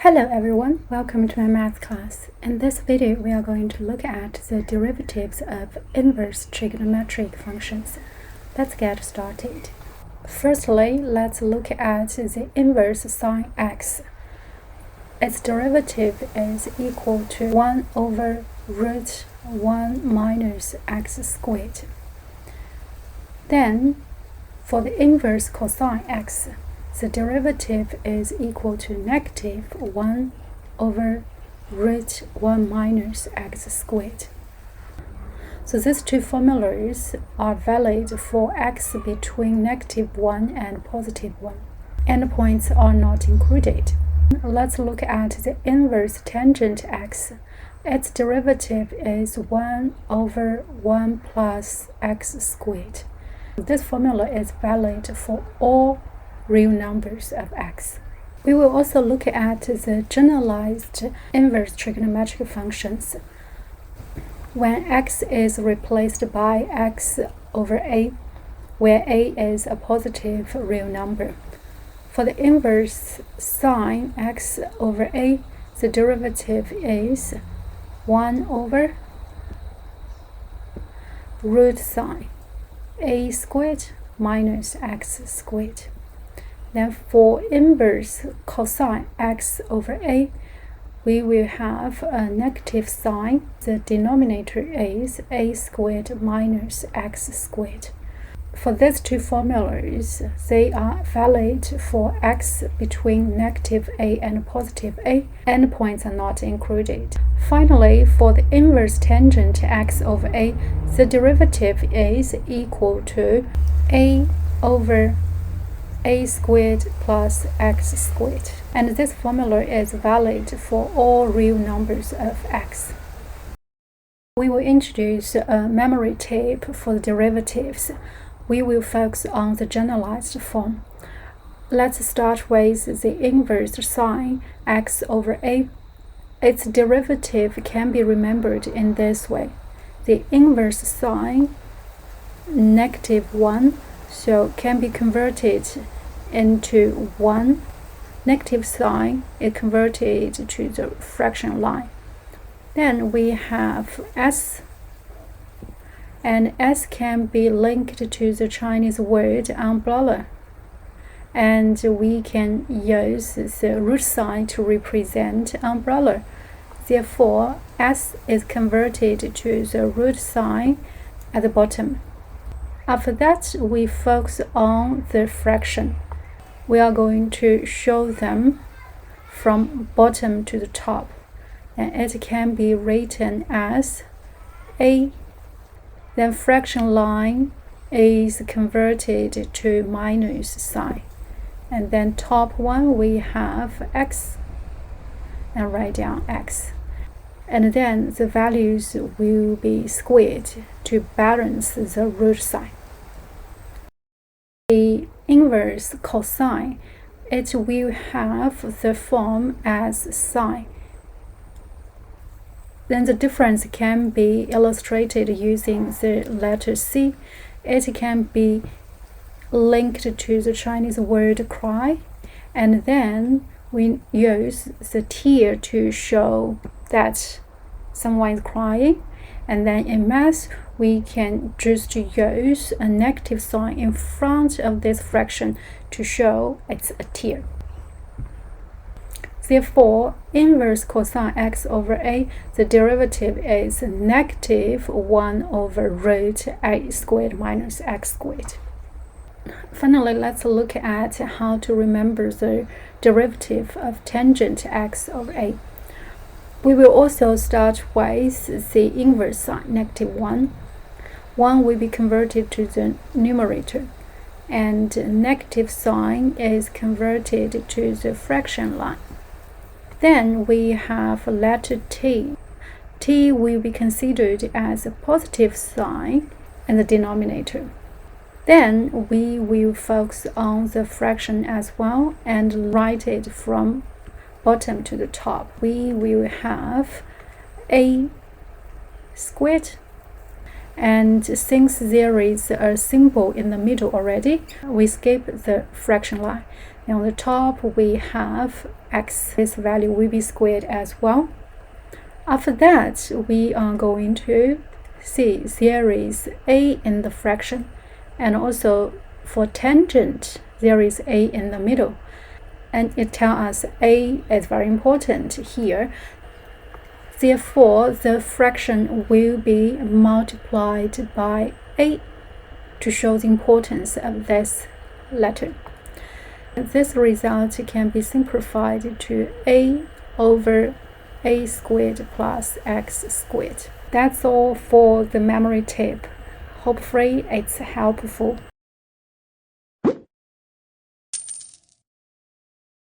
Hello everyone, welcome to my math class. In this video, we are going to look at the derivatives of inverse trigonometric functions. Let's get started. Firstly, let's look at the inverse sine x. Its derivative is equal to 1 over root 1 minus x squared. Then, for the inverse cosine x, the derivative is equal to negative 1 over root 1 minus x squared. So these two formulas are valid for x between negative 1 and positive 1. Endpoints are not included. Let's look at the inverse tangent x. Its derivative is 1 over 1 plus x squared. This formula is valid for all real numbers of x. We will also look at the generalized inverse trigonometric functions when x is replaced by x over a, where a is a positive real number. For the inverse sine x over a, the derivative is 1 over root sine a squared minus x squared. Then for inverse cosine x over a, we will have a negative sign. The denominator is a squared minus x squared. For these two formulas, they are valid for x between negative a and positive a. Endpoints are not included. Finally, for the inverse tangent x over a, the derivative is equal to a over a squared plus x squared. And this formula is valid for all real numbers of x. We will introduce a memory tip for the derivatives. We will focus on the generalized form. Let's start with the inverse sine x over a. Its derivative can be remembered in this way. The inverse sine negative 1, so can be converted into 1. Negative sign is converted to the fraction line. Then we have s, and s can be linked to the Chinese word umbrella, and we can use the root sign to represent umbrella. Therefore, s is converted to the root sign at the bottom. After that, we focus on the fraction. We are going to show them from bottom to the top, and it can be written as a. Then fraction line is converted to minus sign, and then top one we have x, and write down x, and then the values will be squared to balance the root sign. The inverse cosine, it will have the form as sine. Then the difference can be illustrated using the letter C. It can be linked to the Chinese word cry, and then we use the tear to show that someone is crying. And then in math, we can just use a negative sign in front of this fraction to show it's a tear. Therefore, inverse cosine x over a, the derivative is negative 1 over root a squared minus x squared. Finally, let's look at how to remember the derivative of tangent x over a. We will also start with the inverse sign, negative 1. 1 will be converted to the numerator, and negative sign is converted to the fraction line. Then we have letter t. T will be considered as a positive sign in the denominator. Then we will focus on the fraction as well and write it from bottom to the top. We will have a squared, and since there is a symbol in the middle already, we skip the fraction line. And on the top, we have x. This value will be squared as well. After that, we are going to see there is a in the fraction, and also for tangent, there is a in the middle. And it tells us a is very important here. Therefore, the fraction will be multiplied by a to show the importance of this letter. This result can be simplified to a over a squared plus x squared. That's all for the memory tip. Hopefully it's helpful.